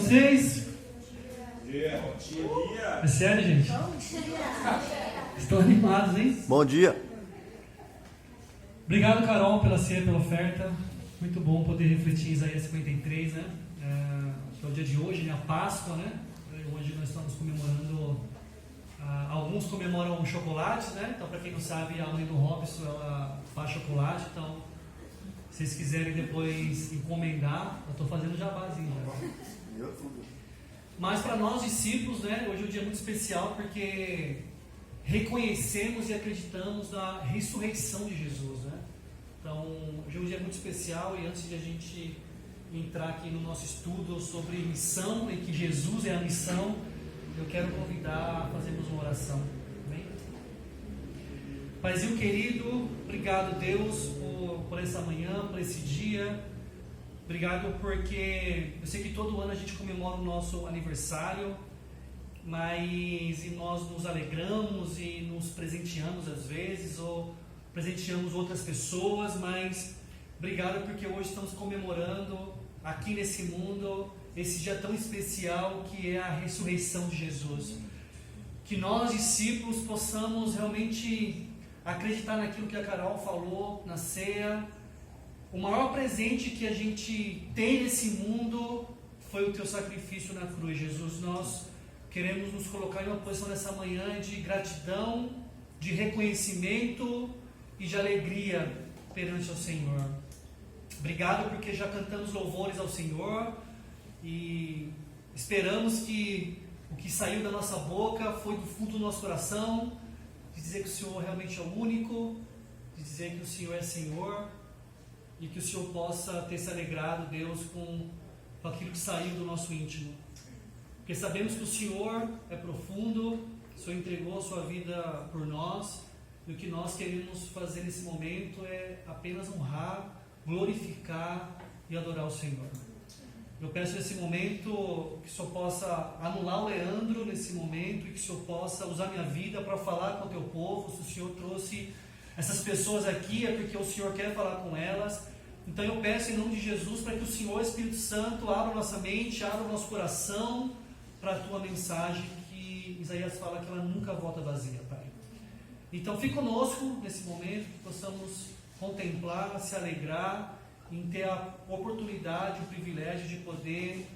vocês? Bom dia. É sério, gente? Estão animados, hein? Bom dia. Obrigado, Carol, pela ceia, pela oferta. Muito bom poder refletir em Isaías 53, né? Que é o dia de hoje, né? A Páscoa, né? Hoje nós estamos comemorando. Alguns comemoram chocolates, né? Então, para quem não sabe, a mãe do Robson, ela faz chocolate. Então, se vocês quiserem depois encomendar, eu estou fazendo jabazinho já. Mas para nós discípulos, né? Hoje é um dia muito especial porque reconhecemos e acreditamos na ressurreição de Jesus, né? Então, hoje é um dia muito especial e antes de a gente entrar aqui no nosso estudo sobre missão, e que Jesus é a missão, eu quero convidar a fazermos uma oração. Amém? Paizinho querido, obrigado, Deus, por essa manhã, por esse dia. Obrigado porque eu sei que todo ano a gente comemora o nosso aniversário, mas nós nos alegramos e nos presenteamos às vezes, ou presenteamos outras pessoas, mas obrigado porque hoje estamos comemorando aqui nesse mundo esse dia tão especial que é a ressurreição de Jesus. Que nós, discípulos, possamos realmente acreditar naquilo que a Carol falou na ceia. O maior presente que a gente tem nesse mundo foi o teu sacrifício na cruz, Jesus. Nós queremos nos colocar em uma posição nessa manhã de gratidão, de reconhecimento e de alegria perante ao Senhor. Obrigado porque já cantamos louvores ao Senhor e esperamos que o que saiu da nossa boca foi do fundo do nosso coração, de dizer que o Senhor realmente é o único, de dizer que o Senhor é Senhor e que o Senhor possa ter se alegrado, Deus, com aquilo que saiu do nosso íntimo. Porque sabemos que o Senhor é profundo, o Senhor entregou a sua vida por nós, e o que nós queremos fazer nesse momento é apenas honrar, glorificar e adorar o Senhor. Eu peço nesse momento que o Senhor possa anular o Leandro nesse momento e que o Senhor possa usar minha vida para falar com o teu povo. Se o Senhor trouxe essas pessoas aqui é porque o Senhor quer falar com elas. Então eu peço em nome de Jesus para que o Senhor, Espírito Santo, abra nossa mente, abra o nosso coração para a tua mensagem, que Isaías fala que ela nunca volta vazia, Pai. Então fique conosco nesse momento, que possamos contemplar, se alegrar em ter a oportunidade, o privilégio de poder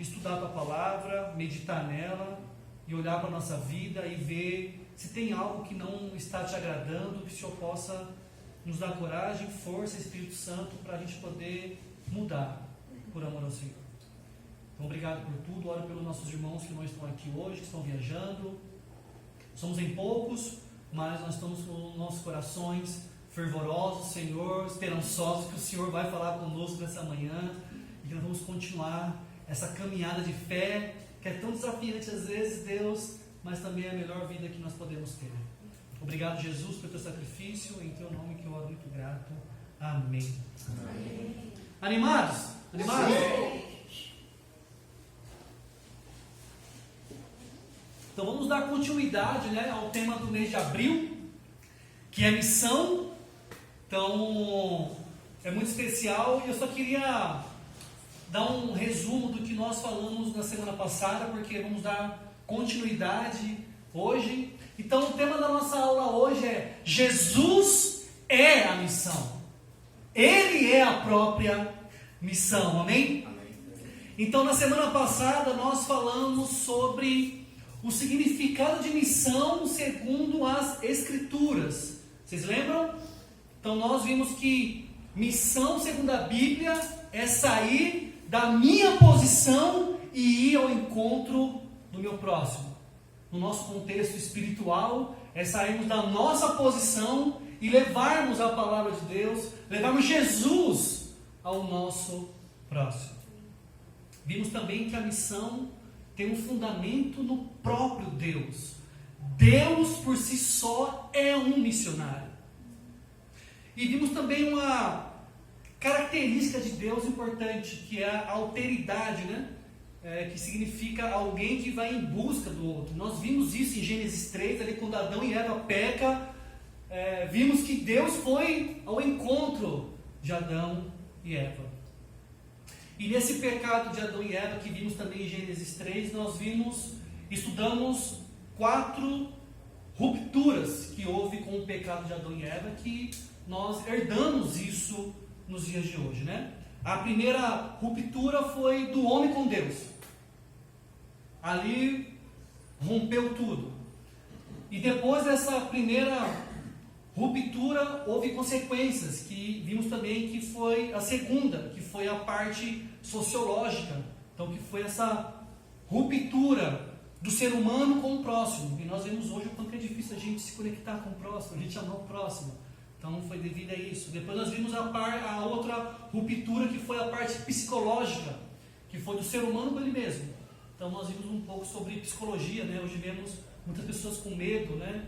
estudar a tua palavra, meditar nela e olhar para a nossa vida e ver se tem algo que não está te agradando, que o Senhor possa nos dar coragem, força, Espírito Santo, para a gente poder mudar por amor ao Senhor. Então, obrigado por tudo. Oro pelos nossos irmãos que não estão aqui hoje, que estão viajando. Somos em poucos, mas nós estamos com nossos corações fervorosos, Senhor, esperançosos que o Senhor vai falar conosco nessa manhã e que nós vamos continuar essa caminhada de fé que é tão desafiante às vezes, Deus, mas também é a melhor vida que nós podemos ter. Obrigado, Jesus, pelo teu sacrifício, em teu nome que eu oro muito grato. Amém. Amém. Animados? Animados? Sim. Então vamos dar continuidade, né, ao tema do mês de abril, que é missão. Então é muito especial e eu só queria dar um resumo do que nós falamos na semana passada, porque vamos dar continuidade hoje. Então o tema da nossa aula hoje é: Jesus é a missão. Ele é a própria missão, amém? Amém. Então na semana passada nós falamos sobre o significado de missão segundo as Escrituras. Vocês lembram? Então nós vimos que missão segundo a Bíblia é sair da minha posição e ir ao encontro do meu próximo. No nosso contexto espiritual, é sairmos da nossa posição e levarmos a palavra de Deus, levarmos Jesus ao nosso próximo. Vimos também que a missão tem um fundamento no próprio Deus. Deus por si só é um missionário. E vimos também uma característica de Deus importante, que é a alteridade, né? Que significa alguém que vai em busca do outro. Nós vimos isso em Gênesis 3, ali quando Adão e Eva pecam, vimos que Deus foi ao encontro de Adão e Eva. E nesse pecado de Adão e Eva, que vimos também em Gênesis 3, nós estudamos 4 rupturas que houve com o pecado de Adão e Eva, que nós herdamos isso nos dias de hoje, né? A primeira ruptura foi do homem com Deus. Ali rompeu tudo. E depois dessa primeira ruptura, houve consequências, que vimos também que foi a segunda, que foi a parte sociológica. Então, que foi essa ruptura do ser humano com o próximo. E nós vemos hoje o quanto é difícil a gente se conectar com o próximo, a gente amar o próximo. Então, foi devido a isso. Depois nós vimos a outra ruptura, que foi a parte psicológica, que foi do ser humano com ele mesmo. Então, nós vimos um pouco sobre psicologia, né? Hoje vemos muitas pessoas com medo, né?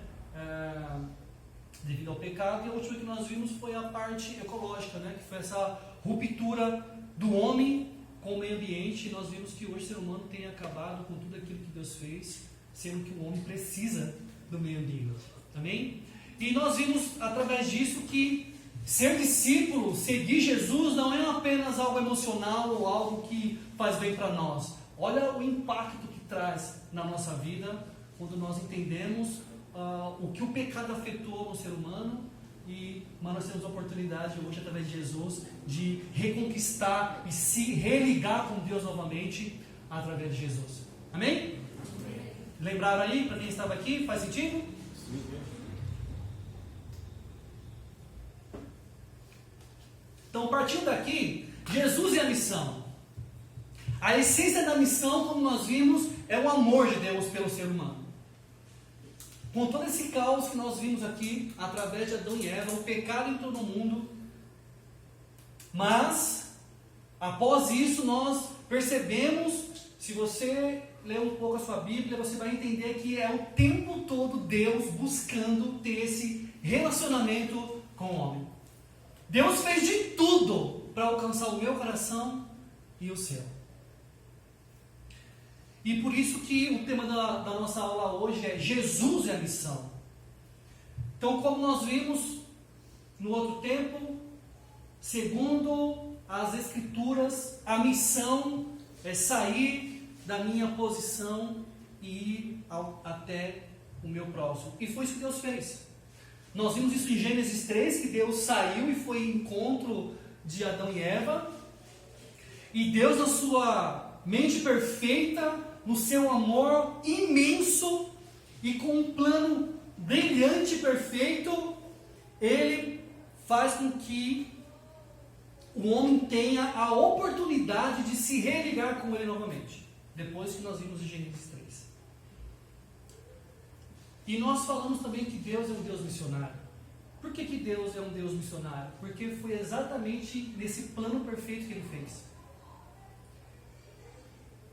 Devido ao pecado. E a última que nós vimos foi a parte ecológica, né? Que foi essa ruptura do homem com o meio ambiente. E nós vimos que hoje o ser humano tem acabado com tudo aquilo que Deus fez, sendo que o homem precisa do meio ambiente. Amém? E nós vimos através disso que ser discípulo, seguir Jesus, não é apenas algo emocional ou algo que faz bem para nós. Olha o impacto que traz na nossa vida quando nós entendemos o que o pecado afetou no ser humano. Mas nós temos a oportunidade hoje, através de Jesus, de reconquistar e se religar com Deus novamente através de Jesus. Amém? Amém. Lembraram aí, para quem estava aqui? Faz sentido? Sim. Então, partindo daqui, Jesus e a missão. A essência da missão, como nós vimos, é o amor de Deus pelo ser humano. Com todo esse caos que nós vimos aqui, através de Adão e Eva, o pecado em todo o mundo. Mas, após isso, nós percebemos, se você ler um pouco a sua Bíblia, você vai entender que é o tempo todo Deus buscando ter esse relacionamento com o homem. Deus fez de tudo para alcançar o meu coração e o seu. E por isso que o tema da nossa aula hoje é Jesus e a missão. Então, como nós vimos no outro tempo, segundo as Escrituras, a missão é sair da minha posição e ir até o meu próximo. E foi isso que Deus fez. Nós vimos isso em Gênesis 3, que Deus saiu e foi em encontro de Adão e Eva. E Deus, na sua mente perfeita, no seu amor imenso e com um plano brilhante e perfeito, Ele faz com que o homem tenha a oportunidade de se religar com Ele novamente. Depois que nós vimos em Gênesis 3. E nós falamos também que Deus é um Deus missionário. Por que Deus é um Deus missionário? Porque foi exatamente nesse plano perfeito que Ele fez.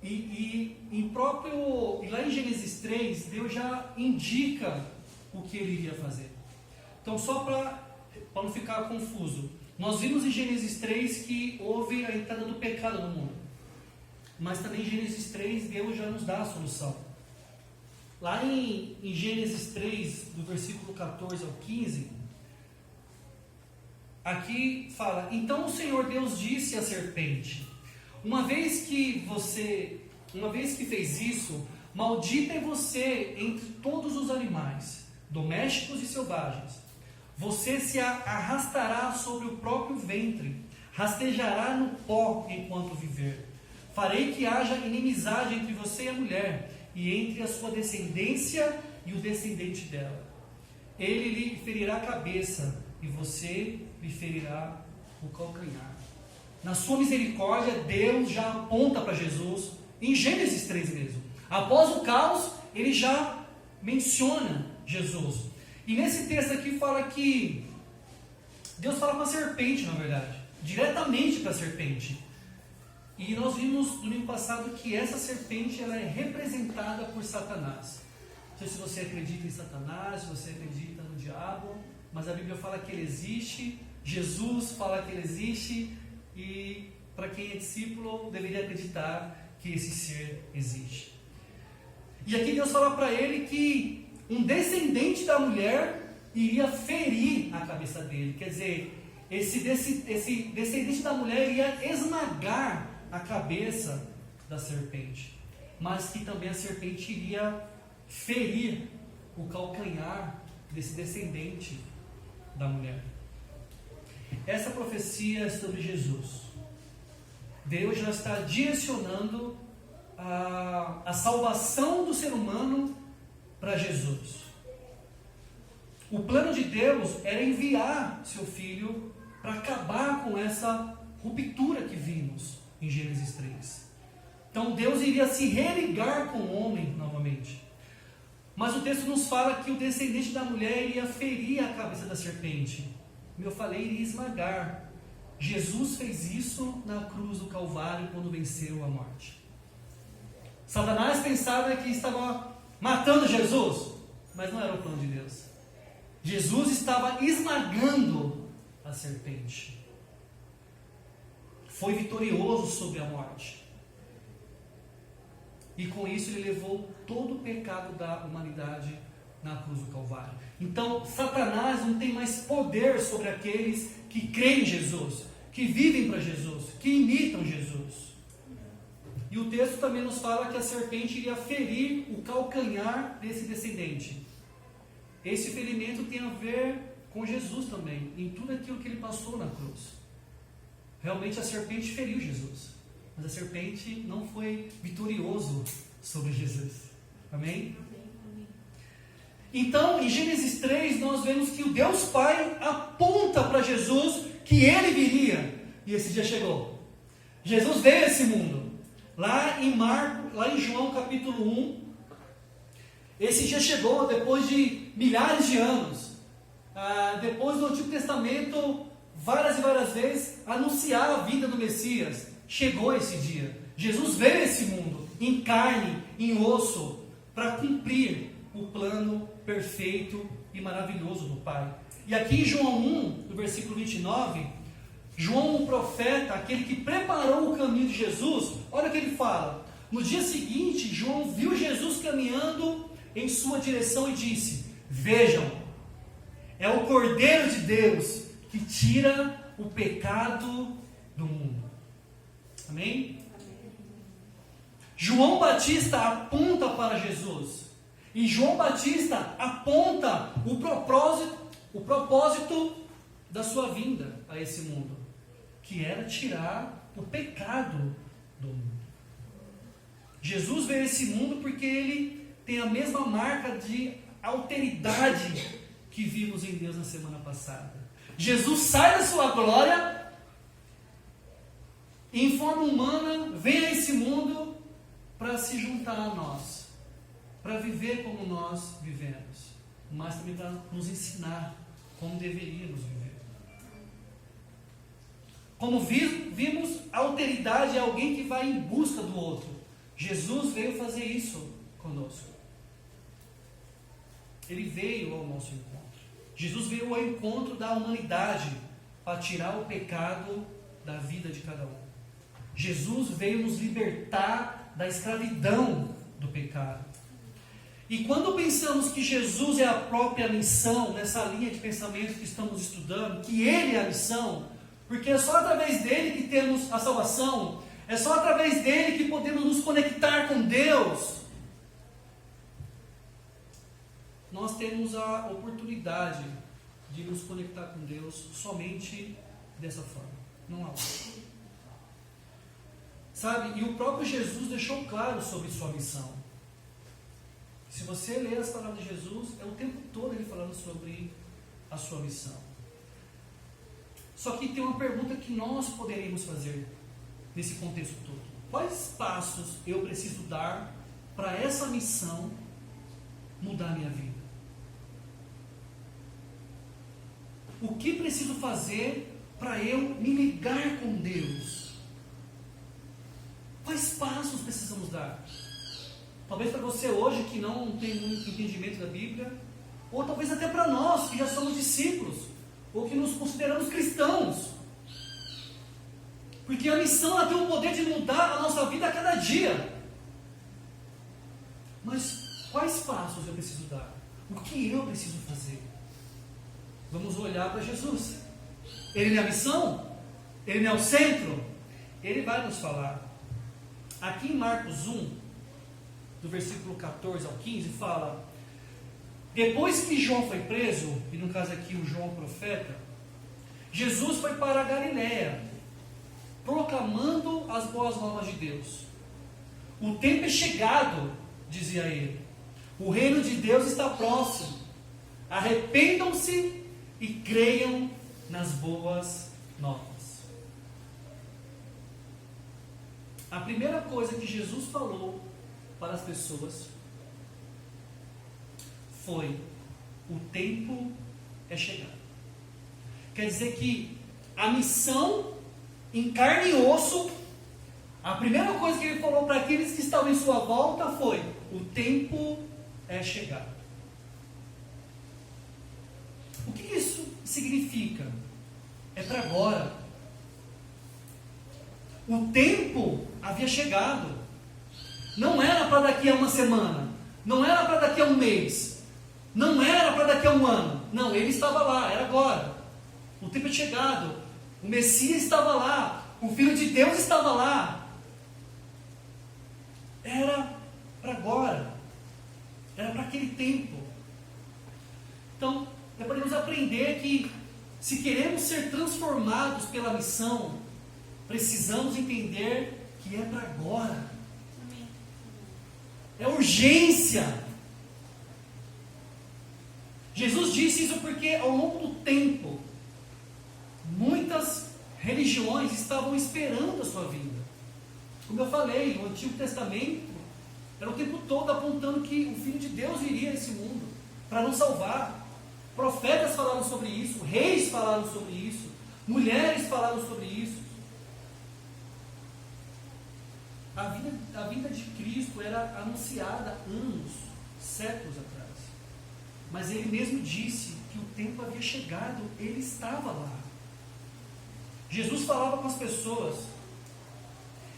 E lá em Gênesis 3, Deus já indica o que Ele iria fazer. Então, só para não ficar confuso, nós vimos em Gênesis 3 que houve a entrada do pecado no mundo. Mas também em Gênesis 3, Deus já nos dá a solução. Lá em Gênesis 3, do versículo 14 ao 15, aqui fala: Então o Senhor Deus disse à serpente: Uma vez que fez isso, maldita é você entre todos os animais, domésticos e selvagens. Você se arrastará sobre o próprio ventre, rastejará no pó enquanto viver. Farei que haja inimizade entre você e a mulher, e entre a sua descendência e o descendente dela. Ele lhe ferirá a cabeça, e você lhe ferirá o calcanhar. Na sua misericórdia, Deus já aponta para Jesus, em Gênesis 3 mesmo. Após o caos, Ele já menciona Jesus. E nesse texto aqui fala que Deus fala com a serpente, na verdade, diretamente para a serpente. E nós vimos domingo passado que essa serpente ela é representada por Satanás. Não sei se você acredita em Satanás, se você acredita no diabo, mas a Bíblia fala que ele existe, Jesus fala que ele existe, e para quem é discípulo deveria acreditar que esse ser existe. E aqui Deus fala para ele que um descendente da mulher iria ferir a cabeça dele. Quer dizer, esse descendente da mulher iria esmagar a cabeça da serpente, mas que também a serpente iria ferir o calcanhar desse descendente da mulher. Essa profecia é sobre Jesus. Deus já está direcionando a salvação do ser humano para Jesus. O plano de Deus era enviar seu filho para acabar com essa ruptura que vimos em Gênesis 3. Então Deus iria se religar com o homem novamente. Mas o texto nos fala que o descendente da mulher iria ferir a cabeça da serpente. Como eu falei, iria esmagar. Jesus fez isso na cruz do Calvário quando venceu a morte. Satanás pensava que estava matando Jesus, mas não era o plano de Deus. Jesus estava esmagando a serpente. Foi vitorioso sobre a morte. E com isso ele levou todo o pecado da humanidade na cruz do Calvário. Então Satanás não tem mais poder sobre aqueles que creem em Jesus, que vivem para Jesus, que imitam Jesus. E o texto também nos fala que a serpente iria ferir o calcanhar desse descendente. Esse ferimento tem a ver com Jesus também, em tudo aquilo que ele passou na cruz. Realmente a serpente feriu Jesus, mas a serpente não foi vitorioso sobre Jesus. Amém? Então, em Gênesis 3, nós vemos que o Deus Pai aponta para Jesus que ele viria, e esse dia chegou. Jesus veio a esse mundo. Lá em João capítulo 1, esse dia chegou depois de milhares de anos. Depois do Antigo Testamento, várias e várias vezes, anunciar a vinda do Messias. Chegou esse dia. Jesus veio a esse mundo, em carne, em osso, para cumprir o plano perfeito e maravilhoso do Pai. E aqui em João 1, no versículo 29, João, o profeta, aquele que preparou o caminho de Jesus, olha o que ele fala. No dia seguinte, João viu Jesus caminhando em sua direção e disse: vejam, é o Cordeiro de Deus que tira o pecado do mundo. Amém? João Batista aponta para Jesus. E João Batista aponta o propósito da sua vinda a esse mundo, que era tirar o pecado do mundo. Jesus veio a esse mundo porque ele tem a mesma marca de alteridade que vimos em Deus na semana passada. Jesus sai da sua glória e em forma humana vem a esse mundo para se juntar a nós, para viver como nós vivemos, mas também para nos ensinar como deveríamos viver. Como vimos, a alteridade é alguém que vai em busca do outro. Jesus veio fazer isso conosco. Ele veio ao nosso encontro. Jesus veio ao encontro da humanidade para tirar o pecado da vida de cada um. Jesus veio nos libertar da escravidão do pecado. E quando pensamos que Jesus é a própria missão, nessa linha de pensamento que estamos estudando, que Ele é a missão, porque é só através dele que temos a salvação, é só através dele que podemos nos conectar com Deus. Nós temos a oportunidade de nos conectar com Deus somente dessa forma, não há outra. Sabe, e o próprio Jesus deixou claro sobre sua missão. Se você ler as palavras de Jesus, é o tempo todo ele falando sobre a sua missão. Só que tem uma pergunta que nós poderíamos fazer nesse contexto todo. Quais passos eu preciso dar para essa missão mudar a minha vida? O que preciso fazer para eu me ligar com Deus? Quais passos precisamos dar? Talvez para você hoje que não tem muito entendimento da Bíblia, ou talvez até para nós que já somos discípulos, ou que nos consideramos cristãos. Porque a missão ela tem o poder de mudar a nossa vida a cada dia. Mas quais passos eu preciso dar? O que eu preciso fazer? Vamos olhar para Jesus. Ele não é a missão? Ele não é o centro? Ele vai nos falar. aqui em Marcos 1, do versículo 14 ao 15, fala: depois que João foi preso, e no caso aqui o João profeta, Jesus foi para a Galiléia, proclamando as boas novas de Deus. O tempo é chegado, dizia ele. O reino de Deus está próximo. Arrependam-se e creiam nas boas novas. A primeira coisa que Jesus falou para as pessoas foi: o tempo é chegado. Quer dizer que a missão em carne e osso, a primeira coisa que ele falou para aqueles que estavam em sua volta foi: o tempo é chegado. O que isso significa? É para agora. O tempo havia chegado. Não era para daqui a uma semana. Não era para daqui a um mês. Não era para daqui a um ano. Não, ele estava lá, era agora. O tempo é chegado. O Messias estava lá. O Filho de Deus estava lá. Era para agora. Era para aquele tempo. Então, podemos aprender que, se queremos ser transformados pela missão, precisamos entender que é para agora. É urgência. Jesus disse isso porque, ao longo do tempo, muitas religiões estavam esperando a sua vinda. Como eu falei, no Antigo Testamento, era o tempo todo apontando que o Filho de Deus viria a esse mundo para nos salvar. Profetas falaram sobre isso, reis falaram sobre isso, mulheres falaram sobre isso. A vinda de Cristo era anunciada anos, séculos atrás. Mas ele mesmo disse que o tempo havia chegado, ele estava lá. Jesus falava com as pessoas,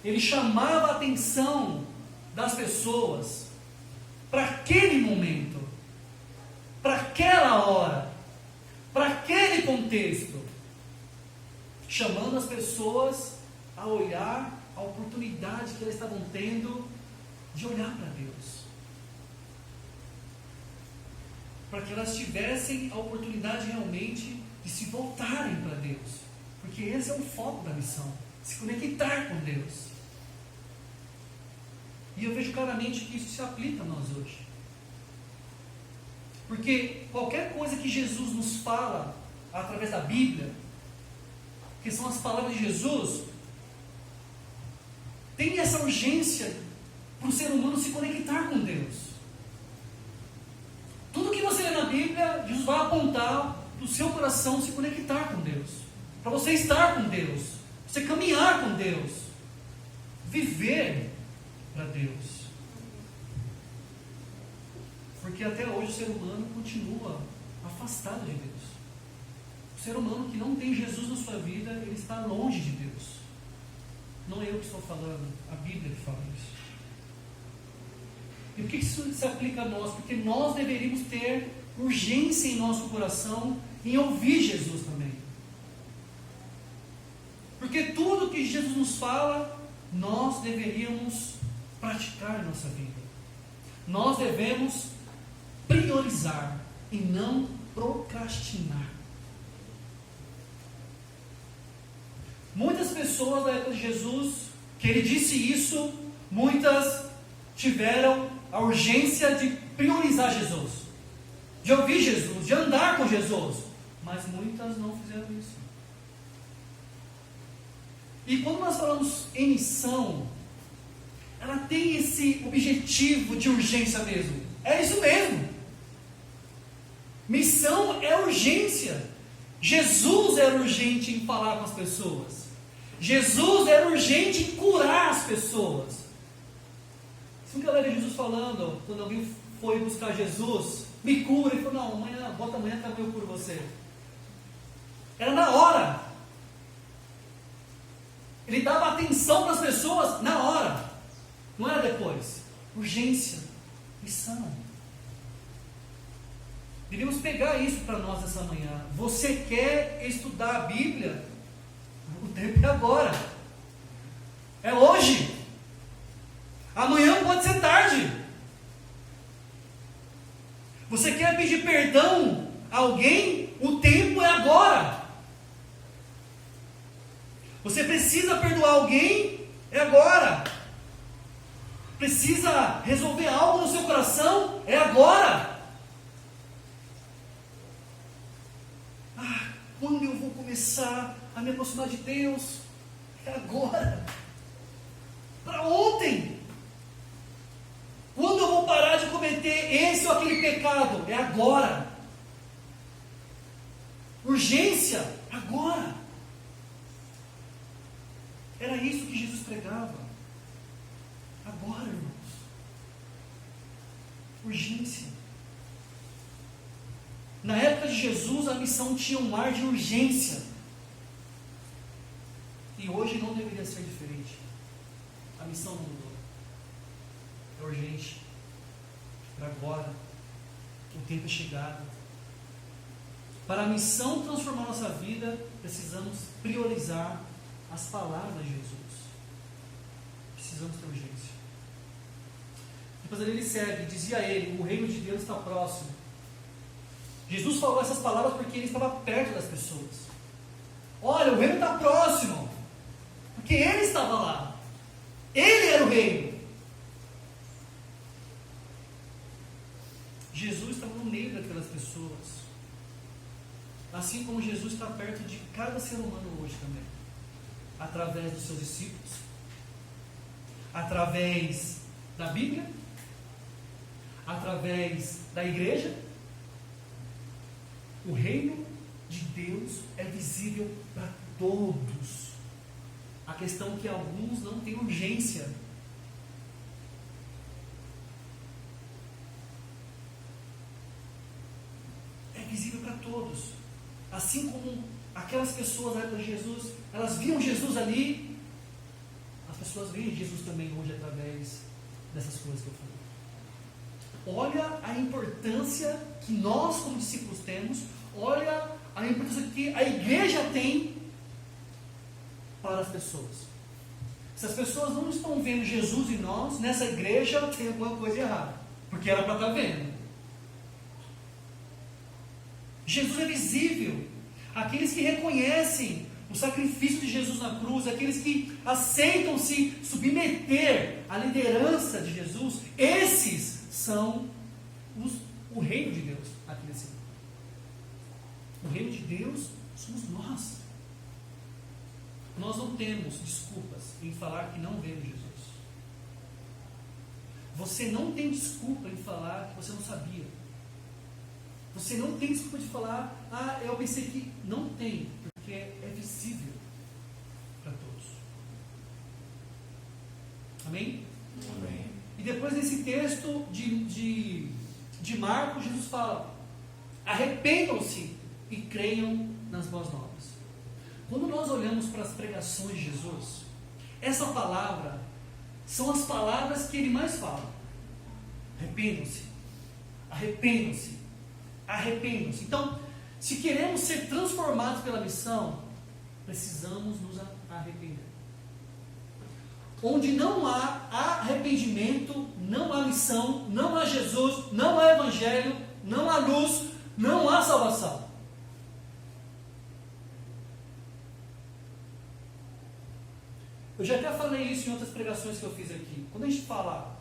ele chamava a atenção das pessoas para aquele momento, para aquela hora, para aquele contexto, chamando as pessoas a olhar a oportunidade que elas estavam tendo de olhar para Deus, para que elas tivessem a oportunidade realmente de se voltarem para Deus, porque esse é o foco da missão, se conectar com Deus. E eu vejo claramente que isso se aplica a nós hoje. Porque qualquer coisa que Jesus nos fala através da Bíblia, que são as palavras de Jesus, tem essa urgência para o ser humano se conectar com Deus. Tudo que você lê na Bíblia, Jesus vai apontar para o seu coração se conectar com Deus, para você estar com Deus, você caminhar com Deus, viver para Deus. Porque até hoje o ser humano continua afastado de Deus. O ser humano que não tem Jesus na sua vida, ele está longe de Deus. Não é eu que estou falando, a Bíblia que fala isso. E por que isso se aplica a nós? Porque nós deveríamos ter urgência em nosso coração em ouvir Jesus também. Porque tudo que Jesus nos fala, nós deveríamos praticar em nossa vida. Nós devemos priorizar e não procrastinar. Muitas pessoas da época de Jesus, que ele disse isso, muitas tiveram a urgência de priorizar Jesus, de ouvir Jesus, de andar com Jesus, mas muitas não fizeram isso. E quando nós falamos em missão, ela tem esse objetivo de urgência mesmo. É isso mesmo. Missão é urgência. Jesus era urgente em falar com as pessoas. Jesus era urgente em curar as pessoas. Você nunca leu Jesus falando, quando alguém foi buscar Jesus, me cura, ele falou: não, amanhã, volta amanhã que eu curo você. Era na hora. Ele dava atenção para as pessoas na hora, não era depois. Urgência, missão. Devemos pegar isso para nós essa manhã. Você quer estudar a Bíblia? O tempo é agora. É hoje. Amanhã pode ser tarde. Você quer pedir perdão a alguém? O tempo é agora. Você precisa perdoar alguém? É agora. Precisa resolver algo no seu coração? É agora. Quando eu vou começar a me aproximar de Deus? É agora. Para ontem. Quando eu vou parar de cometer esse ou aquele pecado? É agora. Urgência? Agora. Era isso que Jesus pregava. Agora, irmãos. Urgência. Na época de Jesus, a missão tinha um ar de urgência. E hoje não deveria ser diferente. A missão não mudou. É urgente. Para agora. O tempo é chegado. Para a missão transformar nossa vida, precisamos priorizar as palavras de Jesus. Precisamos ter urgência. Depois ele segue, dizia ele, o reino de Deus está próximo. Jesus falou essas palavras porque ele estava perto das pessoas. Olha, o reino está próximo. Porque ele estava lá. Ele era o reino. Jesus estava no meio daquelas pessoas. Assim como Jesus está perto de cada ser humano hoje também. Através dos seus discípulos. Através da Bíblia. Através da igreja. O reino de Deus é visível para todos. A questão é que alguns não têm urgência. É visível para todos. Assim como aquelas pessoas na época de Jesus, elas viam Jesus ali, as pessoas veem Jesus também hoje através dessas coisas que eu falei. Olha a importância que nós como discípulos temos, olha a importância que a igreja tem para as pessoas. Se as pessoas não estão vendo Jesus em nós, nessa igreja tem alguma coisa errada, porque era para estar vendo. Jesus é visível. Aqueles que reconhecem o sacrifício de Jesus na cruz, aqueles que aceitam se submeter à liderança de Jesus, esses são o reino de Deus aqui nesse mundo. O reino de Deus somos nós. Nós não temos desculpas em falar que não vemos Jesus. Você não tem desculpa em falar que você não sabia. Você não tem desculpa de falar, eu pensei que não tem, porque é visível para todos. Amém? Amém. E depois nesse texto de Marcos, Jesus fala, arrependam-se e creiam nas boas novas. Quando nós olhamos para as pregações de Jesus, essa palavra são as palavras que ele mais fala. Arrependam-se, arrependam-se, arrependam-se. Então, se queremos ser transformados pela missão, precisamos nos arrepender. Onde não há arrependimento, não há missão, não há Jesus, não há evangelho, não há luz, não há salvação. Eu já até falei isso em outras pregações que eu fiz aqui. Quando a gente fala,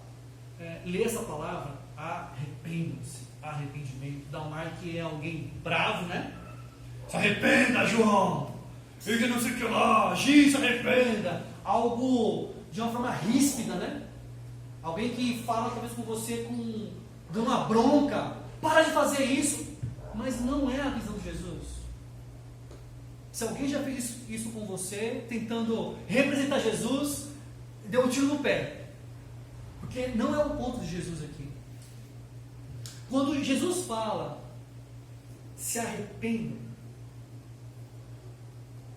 lê essa palavra, arrependam-se, arrependimento, dá um ar que é alguém bravo, né? Se arrependa, João! E que não sei o que lá, se arrependa! Algo de uma forma ríspida, né? Alguém que fala talvez com você dando uma bronca, para de fazer isso, mas não é a visão de Jesus. Se alguém já fez isso com você, tentando representar Jesus, deu um tiro no pé, porque não é o ponto de Jesus aqui. Quando Jesus fala, se arrependam,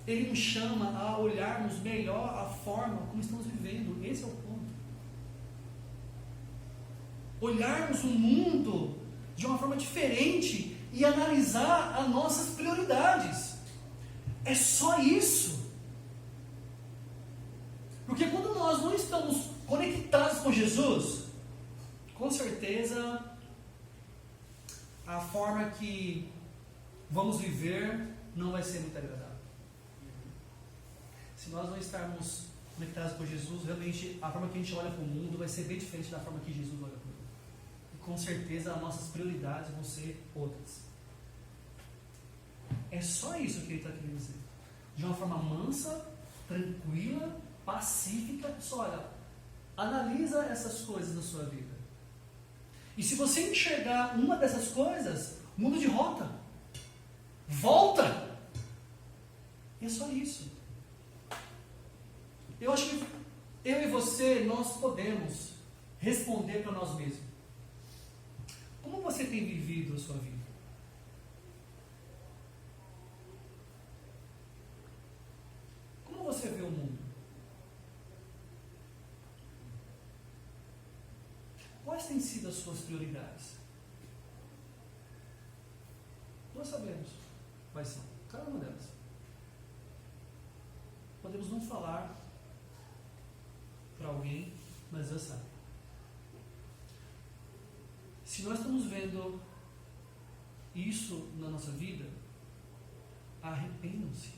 Ele nos chama a olharmos melhor a forma como estamos vivendo. Esse é o ponto. Olharmos o mundo de uma forma diferente e analisar as nossas prioridades. É só isso. Porque quando nós não estamos conectados com Jesus, com certeza a forma que vamos viver não vai ser muito agradável. Se nós não estarmos conectados com Jesus, realmente a forma que a gente olha para o mundo vai ser bem diferente da forma que Jesus olha para o mundo. E com certeza as nossas prioridades vão ser outras. É só isso que ele está querendo dizer. De uma forma mansa, tranquila, pacífica. Só olha, analisa essas coisas na sua vida. E se você enxergar uma dessas coisas, muda de rota. Volta. E é só isso. Eu acho que eu e você, nós podemos responder para nós mesmos. Como você tem vivido a sua vida? Como você vê o mundo? Quais têm sido as suas prioridades? Nós sabemos quais são, cada uma delas. Podemos não falar para alguém, mas Deus sabe. Se nós estamos vendo isso na nossa vida, arrependam-se.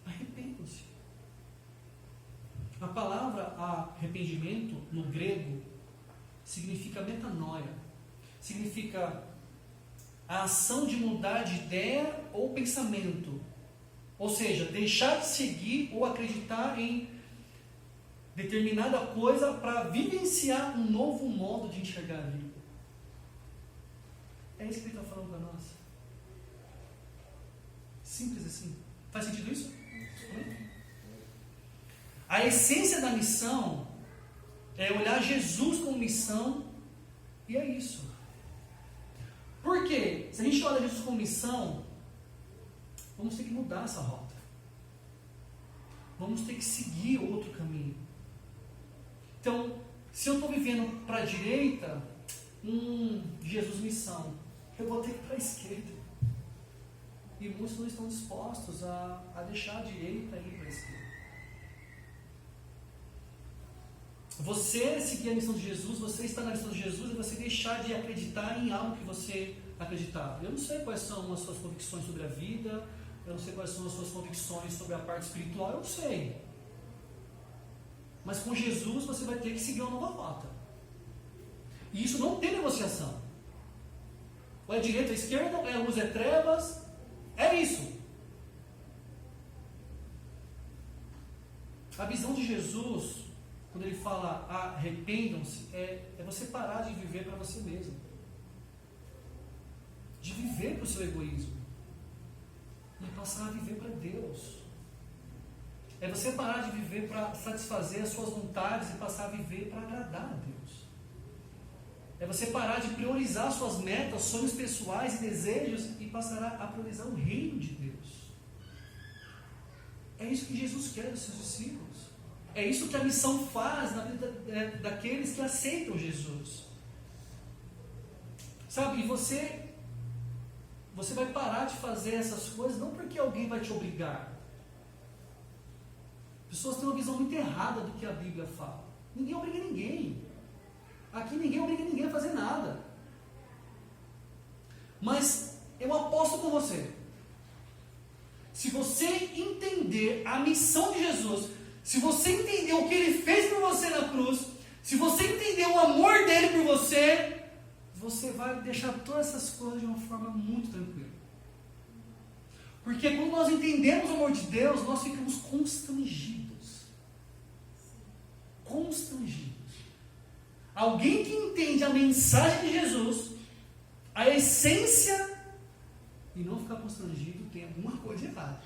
Arrependam-se. A palavra arrependimento, no grego, significa metanoia. Significa a ação de mudar de ideia ou pensamento. Ou seja, deixar de seguir ou acreditar em determinada coisa para vivenciar um novo modo de enxergar a vida. É isso que ele está falando para nós. Simples assim. Faz sentido isso? A essência da missão é olhar Jesus como missão, e é isso. Por quê? Se a gente olha Jesus como missão, vamos ter que mudar essa rota. Vamos ter que seguir outro caminho. Então, se eu estou vivendo para a direita, Jesus missão, eu vou ter que ir para a esquerda. E muitos não estão dispostos a deixar a direita e ir para a esquerda. Você seguir a missão de Jesus, você estar na missão de Jesus, e você deixar de acreditar em algo que você acreditava. Eu não sei quais são as suas convicções sobre a vida, eu não sei quais são as suas convicções sobre a parte espiritual, eu não sei. Mas com Jesus você vai ter que seguir uma nova rota. E isso não tem negociação. Ou é direita ou esquerda, ou é luz, é trevas. É isso. A visão de Jesus, quando ele fala arrependam-se, é você parar de viver para você mesmo. De viver para o seu egoísmo. E passar a viver para Deus. É você parar de viver para satisfazer as suas vontades e passar a viver para agradar a Deus. É você parar de priorizar suas metas, sonhos pessoais e desejos e passar a priorizar o reino de Deus. É isso que Jesus quer dos seus discípulos. É isso que a missão faz na vida daqueles que aceitam Jesus. Sabe, e você vai parar de fazer essas coisas não porque alguém vai te obrigar. Pessoas têm uma visão muito errada do que a Bíblia fala. Ninguém obriga ninguém. Aqui ninguém obriga ninguém a fazer nada. Mas eu aposto com você. Se você entender a missão de Jesus, se você entender o que Ele fez por você na cruz, se você entender o amor dEle por você, você vai deixar todas essas coisas de uma forma muito tranquila. Porque quando nós entendemos o amor de Deus, nós ficamos constrangidos. Constrangidos. Alguém que entende a mensagem de Jesus, a essência, e não ficar constrangido, tem alguma coisa errada.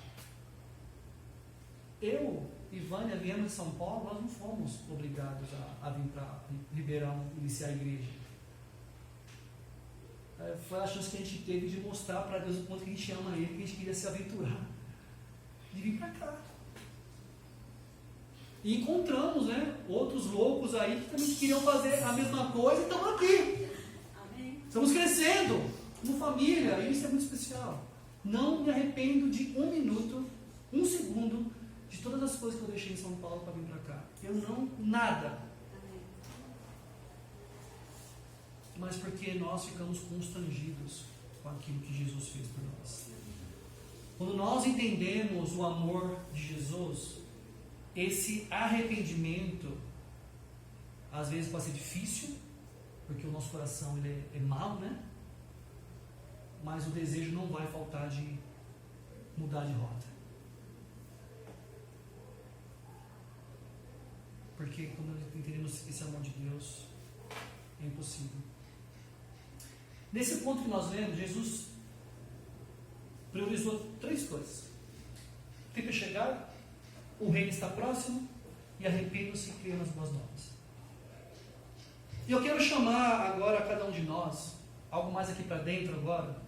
Eu e Vânia viemos de São Paulo, nós não fomos obrigados a vir para Ribeirão iniciar a igreja. Foi a chance que a gente teve de mostrar para Deus o quanto que a gente ama Ele, que a gente queria se aventurar, de vir para cá. E encontramos, outros loucos aí que também queriam fazer a mesma coisa e estamos aqui. Amém. Estamos crescendo como família, e isso é muito especial. Não me arrependo de um minuto, um segundo, de todas as coisas que eu deixei em São Paulo para vir para cá. Eu não, nada. Mas porque nós ficamos constrangidos com aquilo que Jesus fez por nós. Quando nós entendemos o amor de Jesus, esse arrependimento, às vezes pode ser difícil, porque o nosso coração ele é mau, né? Mas o desejo não vai faltar de mudar de rota. Porque quando entendemos esse amor de Deus, é impossível. Nesse ponto que nós lemos, Jesus priorizou 3 coisas. O tempo é chegado, o reino está próximo e arrependam-se e creiam nas boas novas. E eu quero chamar agora cada um de nós, algo mais aqui para dentro agora,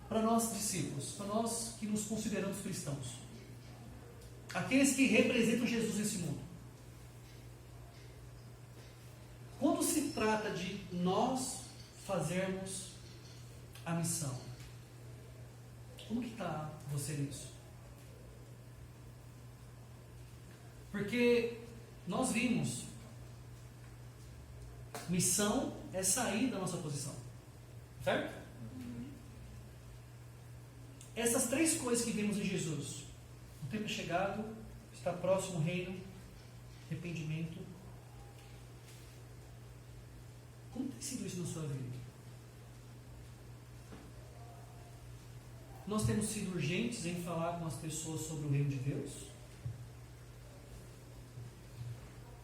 para nós discípulos, para nós que nos consideramos cristãos, aqueles que representam Jesus nesse mundo. Quando se trata de nós fazermos a missão, como que está você nisso? Porque nós vimos, missão é sair da nossa posição, certo? Essas 3 coisas que vimos em Jesus: o tempo é chegado, está próximo o reino, arrependimento. Como tem sido isso na sua vida? Nós temos sido urgentes em falar com as pessoas sobre o reino de Deus?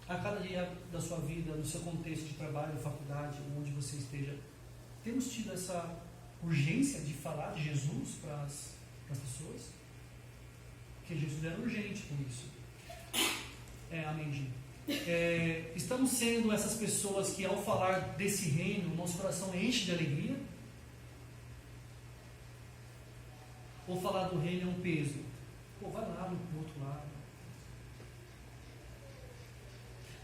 A cada dia da sua vida, no seu contexto de trabalho, faculdade, onde você esteja, temos tido essa urgência de falar de Jesus para as pessoas? Porque Jesus era urgente com isso. Amém, Gil? Estamos sendo essas pessoas que, ao falar desse reino, nosso coração enche de alegria? Ou falar do reino é um peso? Pô, vai lá no outro lado.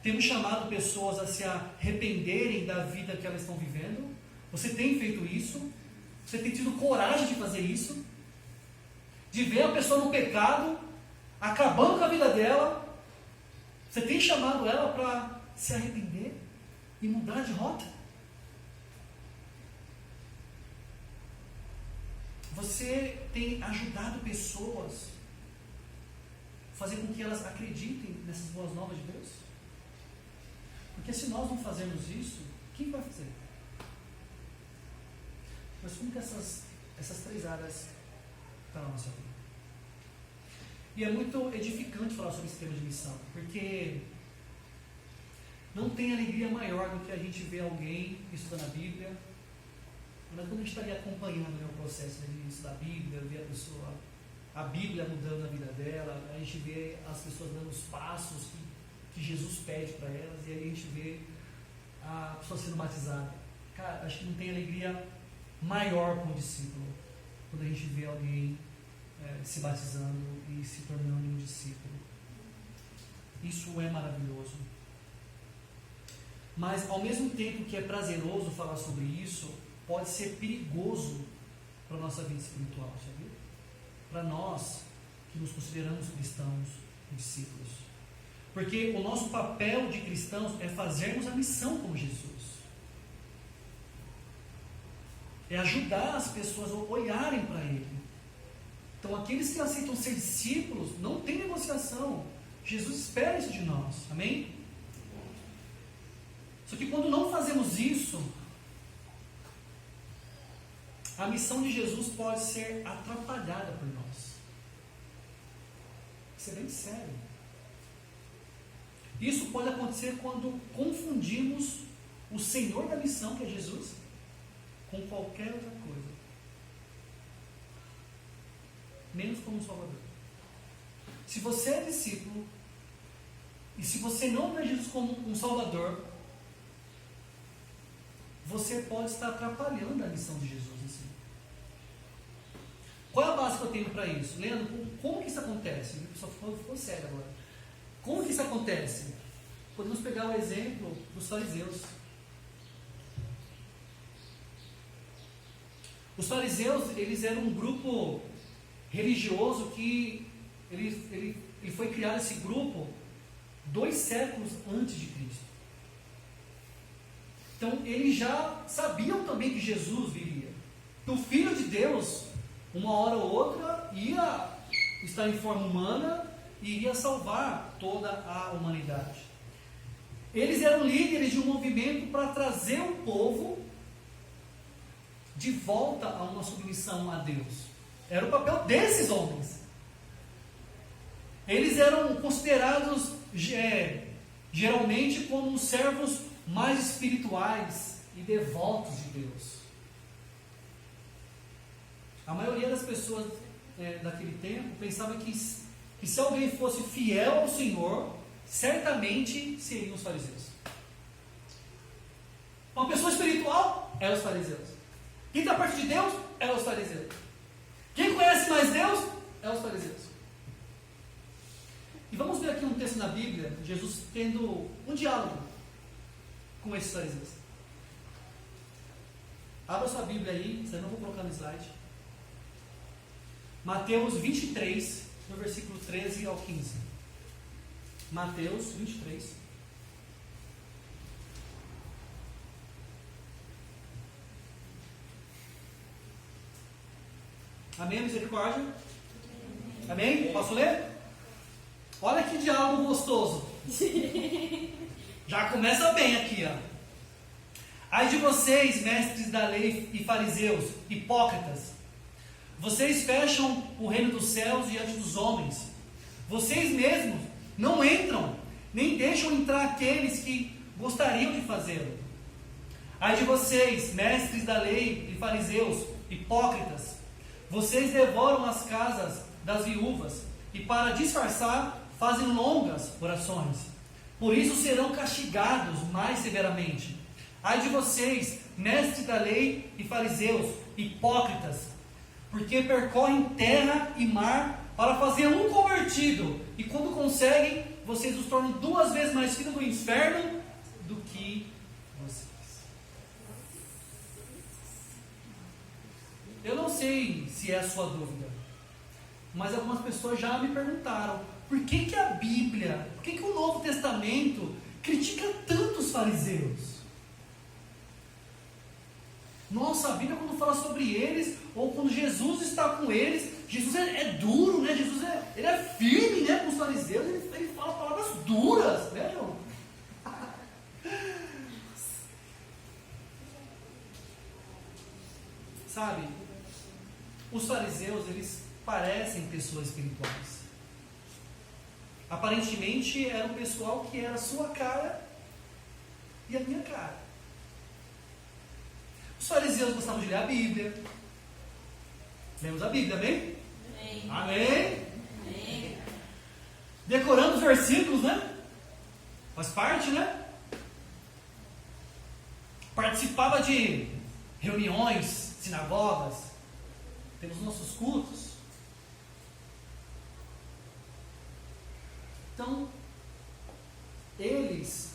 Temos chamado pessoas a se arrependerem da vida que elas estão vivendo? Você tem feito isso? Você tem tido coragem de fazer isso? De ver a pessoa no pecado, acabando com a vida dela? Você tem chamado ela para se arrepender e mudar de rota? Você tem ajudado pessoas a fazer com que elas acreditem nessas boas novas de Deus? Porque se nós não fazermos isso, quem vai fazer? Mas como que essas 3 áreas estão na nossa vida? E é muito edificante falar sobre esse tema de missão, porque não tem alegria maior do que a gente ver alguém estudando a Bíblia. Mas quando a gente está ali acompanhando o processo de estudar a Bíblia, ver a pessoa, a Bíblia mudando a vida dela, a gente vê as pessoas dando os passos que Jesus pede para elas, e aí a gente vê a pessoa sendo batizada. Cara, acho que não tem alegria maior como discípulo quando a gente vê alguém se batizando e se tornando um discípulo. Isso é maravilhoso. Mas ao mesmo tempo que é prazeroso falar sobre isso, pode ser perigoso para a nossa vida espiritual, sabe? Para nós que nos consideramos cristãos e discípulos. Porque o nosso papel de cristãos é fazermos a missão como Jesus. É ajudar as pessoas a olharem para Ele. Então aqueles que aceitam ser discípulos, não tem negociação. Jesus espera isso de nós, amém? Só que quando não fazemos isso, a missão de Jesus pode ser atrapalhada por nós. Isso é bem sério. Isso pode acontecer quando confundimos o Senhor da missão, que é Jesus, com qualquer outra coisa, menos como um Salvador. Se você é discípulo, e se você não vê Jesus como um Salvador, você pode estar atrapalhando a missão de Jesus em si. Qual é a base que eu tenho para isso? Leandro, como que isso acontece? O pessoal ficou sério agora. Como que isso acontece? Podemos pegar o exemplo dos fariseus. Os fariseus, eles eram um grupo religioso que eles e foi criado esse grupo 2 séculos antes de Cristo. Então, eles já sabiam também que Jesus viria. Que o Filho de Deus, uma hora ou outra, ia estar em forma humana e iria salvar toda a humanidade. Eles eram líderes de um movimento para trazer o povo de volta a uma submissão a Deus. Era o papel desses homens. Eles eram considerados geralmente como os servos mais espirituais e devotos de Deus. A maioria das pessoas daquele tempo pensava que se alguém fosse fiel ao Senhor, certamente seriam os fariseus. Uma pessoa espiritual é os fariseus. Quem está perto de Deus é os fariseus. Quem conhece mais Deus é os fariseus. E vamos ver aqui um texto na Bíblia, Jesus tendo um diálogo com esses fariseus. Abra sua Bíblia aí, eu não vou colocar no slide. Mateus 23, no versículo 13 ao 15. Mateus 23. Amém, misericórdia? Amém? Posso ler? Olha que diálogo gostoso. Já começa bem aqui, ó. Ai de vocês, mestres da lei e fariseus, hipócritas, vocês fecham o reino dos céus diante dos homens. Vocês mesmos não entram, nem deixam entrar aqueles que gostariam de fazê-lo. Ai de vocês, mestres da lei e fariseus, hipócritas, vocês devoram as casas das viúvas e, para disfarçar, fazem longas orações. Por isso serão castigados mais severamente. Ai de vocês, mestres da lei e fariseus, hipócritas, porque percorrem terra e mar para fazer um convertido, e quando conseguem, vocês os tornam 2 vezes mais filhos do inferno do que vocês. Eu não sei se é a sua dúvida, mas algumas pessoas já me perguntaram: por que a Bíblia, por que o Novo Testamento critica tanto os fariseus? Nossa, a Bíblia, quando fala sobre eles, ou quando Jesus está com eles, Jesus é duro, né? Jesus ele é firme, né, com os fariseus, ele fala palavras duras, né, João? Sabe, os fariseus, eles parecem pessoas espirituais. Aparentemente era um pessoal que era a sua cara e a minha cara. Os fariseus gostavam de ler a Bíblia. Lemos a Bíblia, amém? Amém. Amém? Amém. Decorando os versículos, né? Faz parte, né? Participava de reuniões, sinagogas. Temos nossos cultos. Então, eles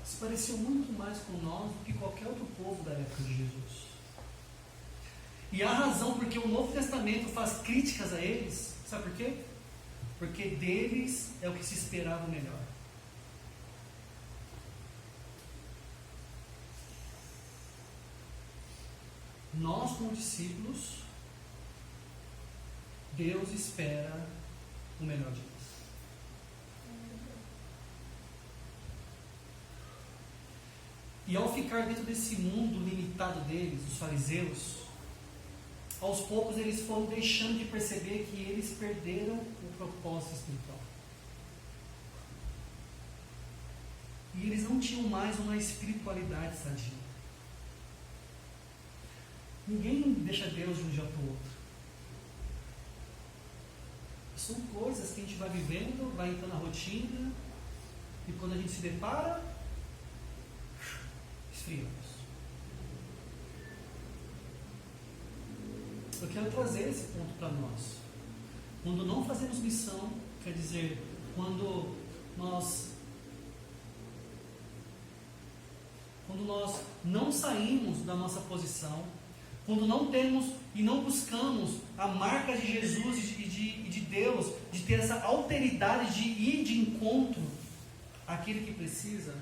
se pareciam muito mais com nós do que qualquer outro povo da época de Jesus. E a razão porque o Novo Testamento faz críticas a eles, sabe por quê? Porque deles é o que se esperava o melhor. Nós, como discípulos, Deus espera o melhor de nós. E ao ficar dentro desse mundo limitado deles, os fariseus, aos poucos eles foram deixando de perceber que eles perderam o propósito espiritual. E eles não tinham mais uma espiritualidade sadia. Ninguém deixa Deus de um dia para o outro. São coisas que a gente vai vivendo, vai entrando na rotina, e quando a gente se depara, esfriamos. Eu quero trazer esse ponto para nós. Quando não fazemos missão, quer dizer, quando nós não saímos da nossa posição, quando não temos e não buscamos a marca de Jesus e de Deus, de ter essa alteridade de ir de encontro àquele que precisa,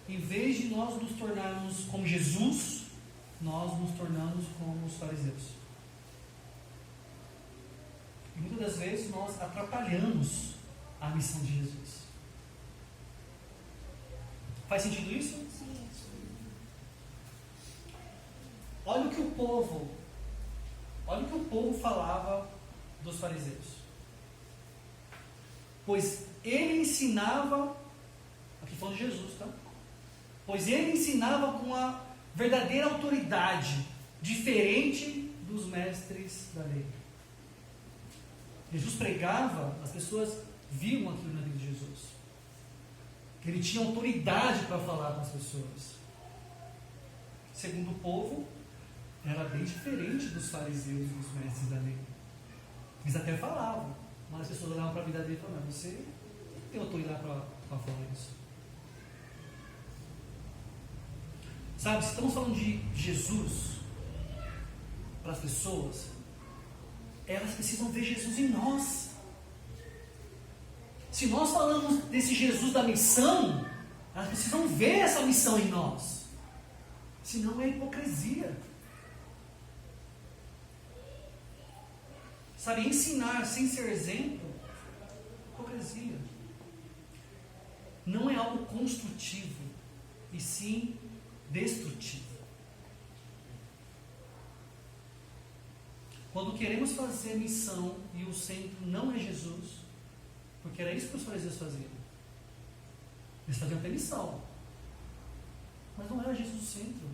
em vez de nós nos tornarmos como Jesus, nós nos tornamos como os fariseus. E muitas das vezes nós atrapalhamos a missão de Jesus. Faz sentido isso? Sim. Olha o que o povo falava dos fariseus. Pois ele ensinava, aqui falando de Jesus, tá? Pois ele ensinava com a verdadeira autoridade, diferente dos mestres da lei. Jesus pregava, as pessoas viam aquilo na vida de Jesus. Ele tinha autoridade para falar com as pessoas. Segundo o povo, era bem diferente dos fariseus e dos mestres da lei. Eles até falavam, mas as pessoas olhavam para a vida dele e falavam: você não tem autoridade para falar isso. Sabe, se estamos falando de Jesus para as pessoas, elas precisam ver Jesus em nós. Se nós falamos desse Jesus da missão, elas precisam ver essa missão em nós. Senão é hipocrisia. Sabe, ensinar sem ser exemplo, hipocrisia. Não é algo construtivo, e sim destrutivo. Quando queremos fazer missão e o centro não é Jesus, porque era isso que os fariseus faziam. Eles faziam até missão, mas não era Jesus o centro.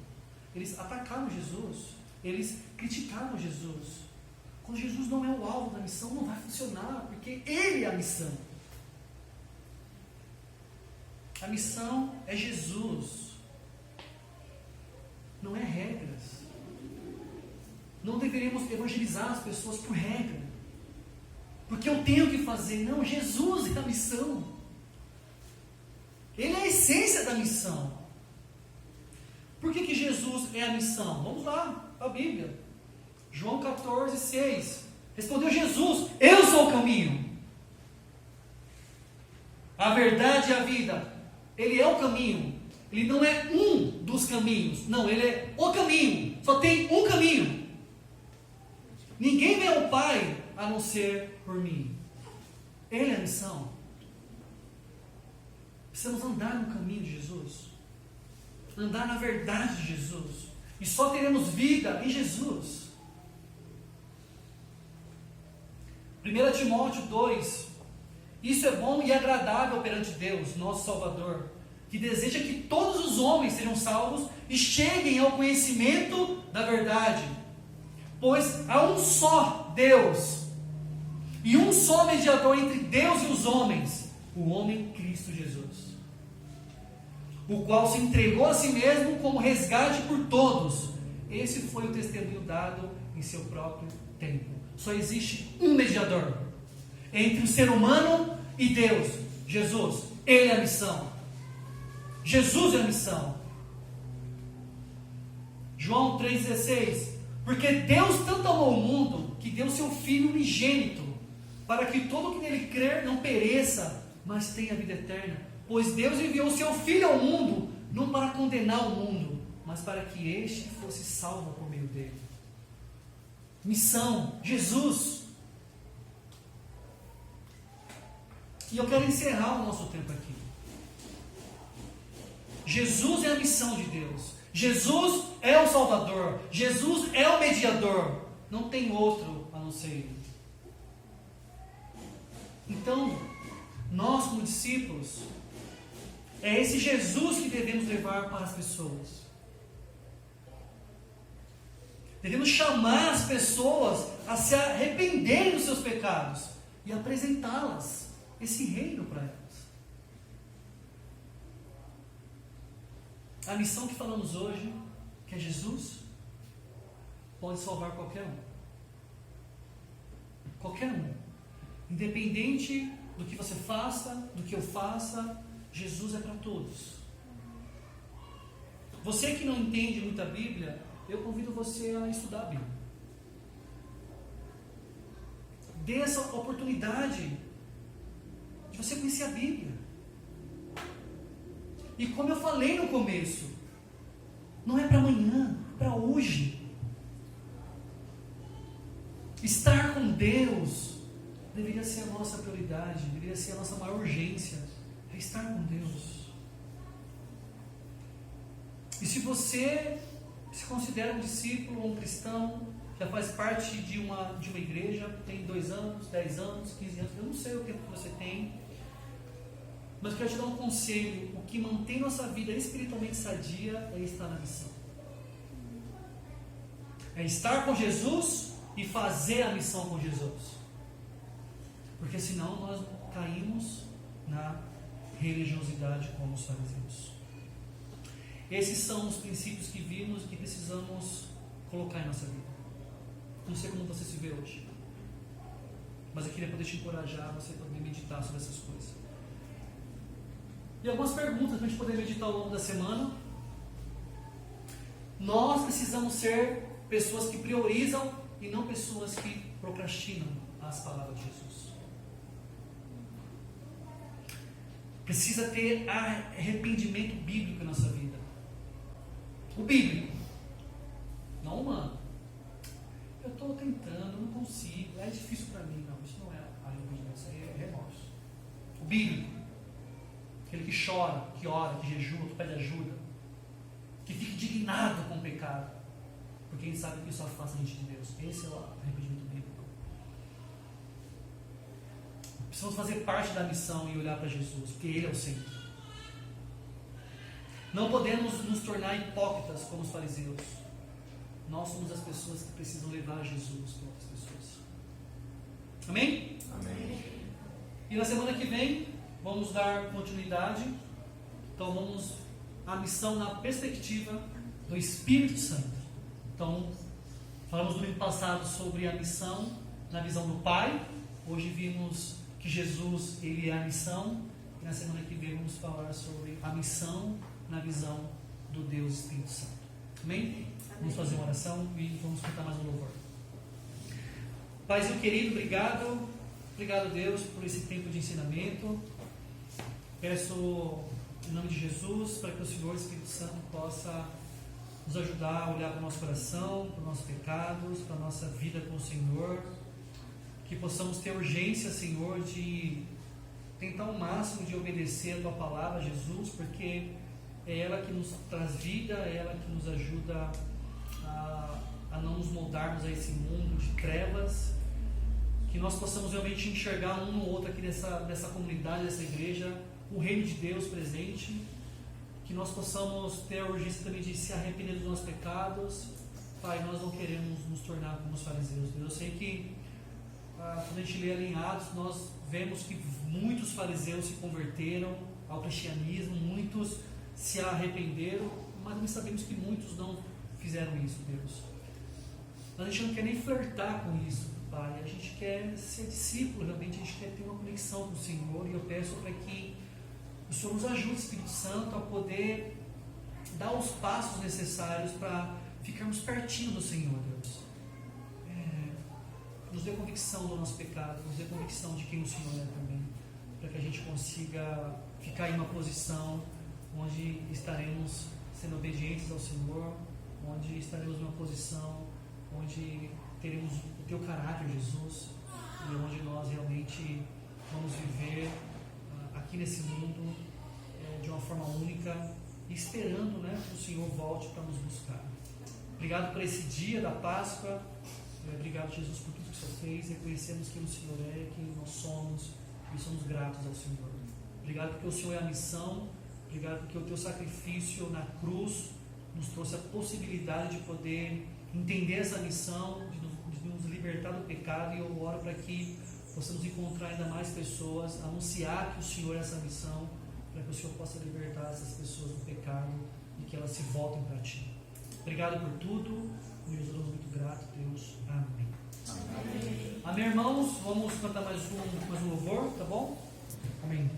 Eles atacaram Jesus, eles criticaram Jesus. Quando Jesus não é o alvo da missão, não vai funcionar, porque Ele é a missão. A missão é Jesus, não é regras. Não deveríamos evangelizar as pessoas por regra, porque eu tenho que fazer. Não, Jesus é a missão. Ele é a essência da missão. Por que Jesus é a missão? Vamos lá, a Bíblia. João 14, 6. Respondeu Jesus: eu sou o caminho, a verdade e a vida. Ele é o caminho. Ele não é um dos caminhos. Não, ele é o caminho. Só tem um caminho. Ninguém vê ao Pai a não ser por mim. Ele é a missão. Precisamos andar no caminho de Jesus, andar na verdade de Jesus, e só teremos vida em Jesus. 1 Timóteo 2. Isso é bom e agradável perante Deus, nosso Salvador, que deseja que todos os homens sejam salvos e cheguem ao conhecimento da verdade. Pois há um só Deus e um só mediador entre Deus e os homens, o homem Cristo Jesus, o qual se entregou a si mesmo como resgate por todos. Esse foi o testemunho dado em seu próprio tempo. Só existe um mediador entre o ser humano e Deus, Jesus. Ele é a missão. Jesus é a missão. João 3,16. Porque Deus tanto amou o mundo, que deu seu Filho unigênito, para que todo que nele crer não pereça, mas tenha vida eterna. Pois Deus enviou o seu Filho ao mundo, não para condenar o mundo, mas para que este fosse salvo por meio dele. Missão, Jesus. E eu quero encerrar o nosso tempo aqui. Jesus é a missão de Deus. Jesus é o Salvador. Jesus é o mediador. Não tem outro a não ser Ele. Então, nós como discípulos, é esse Jesus que devemos levar para as pessoas. Devemos chamar as pessoas a se arrependerem dos seus pecados e apresentá-las esse reino para elas. A missão que falamos hoje, que é Jesus, pode salvar qualquer um. Qualquer um. Independente do que você faça, do que eu faça, Jesus é para todos. Você que não entende muito a Bíblia, eu convido você a estudar a Bíblia. Dê essa oportunidade de você conhecer a Bíblia. E como eu falei no começo, não é para amanhã, é para hoje. Estar com Deus deveria ser a nossa prioridade, deveria ser a nossa maior urgência, é estar com Deus. E se você se considera um discípulo ou um cristão, já faz parte de uma igreja, tem 2 anos, 10 anos, 15 anos, eu não sei o tempo que você tem, mas quero te dar um conselho: o que mantém nossa vida espiritualmente sadia é estar na missão. É estar com Jesus e fazer a missão com Jesus. Porque senão nós caímos na religiosidade como os fariseus. Esses são os princípios que vimos e que precisamos colocar em nossa vida. Não sei como você se vê hoje, mas eu queria poder te encorajar a você poder meditar sobre essas coisas. E algumas perguntas para a gente poder meditar ao longo da semana. Nós precisamos ser pessoas que priorizam e não pessoas que procrastinam as palavras de Jesus. Precisa ter arrependimento bíblico em nossa vida. O bíblico, não o humano. Eu estou tentando, não consigo, é difícil para mim. Não, isso não é arrependimento, isso aí é remorso. O bíblico, aquele que chora, que ora, que jejua, que pede ajuda, que fica indignado com o pecado, porque ele sabe que isso afasta a gente de Deus. Esse é o arrependimento bíblico. Precisamos fazer parte da missão e olhar para Jesus, porque Ele é o centro. Não podemos nos tornar hipócritas como os fariseus. Nós somos as pessoas que precisam levar Jesus para outras pessoas. Amém? Amém. E na semana que vem vamos dar continuidade. Então vamos à missão na perspectiva do Espírito Santo. Então falamos no domingo passado sobre a missão na visão do Pai. Hoje vimos que Jesus, Ele é a missão. E na semana que vem vamos falar sobre a missão na visão do Deus Espírito Santo. Amém? Vamos fazer uma oração e vamos cantar mais um louvor. Paizinho querido, obrigado. Obrigado, Deus, por esse tempo de ensinamento. Peço em nome de Jesus para que o Senhor Espírito Santo possa nos ajudar a olhar para o nosso coração, para os nossos pecados, para a nossa vida com o Senhor. Que possamos ter urgência, Senhor, de tentar o máximo de obedecer a Tua palavra, Jesus, porque é ela que nos traz vida, é ela que nos ajuda a não nos moldarmos a esse mundo de trevas. Que nós possamos realmente enxergar um no outro aqui nessa comunidade, nessa igreja, o reino de Deus presente. Que nós possamos ter a urgência também de se arrepender dos nossos pecados. Pai, nós não queremos nos tornar como os fariseus. Eu sei que quando a gente lê ali em Atos, nós vemos que muitos fariseus se converteram ao cristianismo, muitos se arrependeram, mas nós sabemos que muitos não fizeram isso, Deus. Mas a gente não quer nem flertar com isso, Pai. A gente quer ser discípulo, realmente a gente quer ter uma conexão com o Senhor. E eu peço para que o Senhor nos ajude, Espírito Santo, a poder dar os passos necessários para ficarmos pertinho do Senhor, Deus. Nos dê convicção do nosso pecado, nos dê convicção de quem o Senhor é também, para que a gente consiga ficar em uma posição onde estaremos sendo obedientes ao Senhor, onde estaremos numa posição onde teremos o Teu caráter, Jesus, e onde nós realmente vamos viver aqui nesse mundo de uma forma única, esperando, que o Senhor volte para nos buscar. Obrigado por esse dia da Páscoa. Obrigado, Jesus, por tudo que o Senhor fez. Reconhecemos quem o Senhor é, quem nós somos, e somos gratos ao Senhor. Obrigado porque o Senhor é a missão. Obrigado porque o Teu sacrifício na cruz nos trouxe a possibilidade de poder entender essa missão, de nos libertar do pecado. E eu oro para que possamos encontrar ainda mais pessoas, anunciar que o Senhor é essa missão, para que o Senhor possa libertar essas pessoas do pecado e que elas se voltem para Ti. Obrigado por tudo. Nos oramos muito grato, Deus. Amém. Amém. Amém, irmãos. Vamos cantar mais um louvor, tá bom? Amém.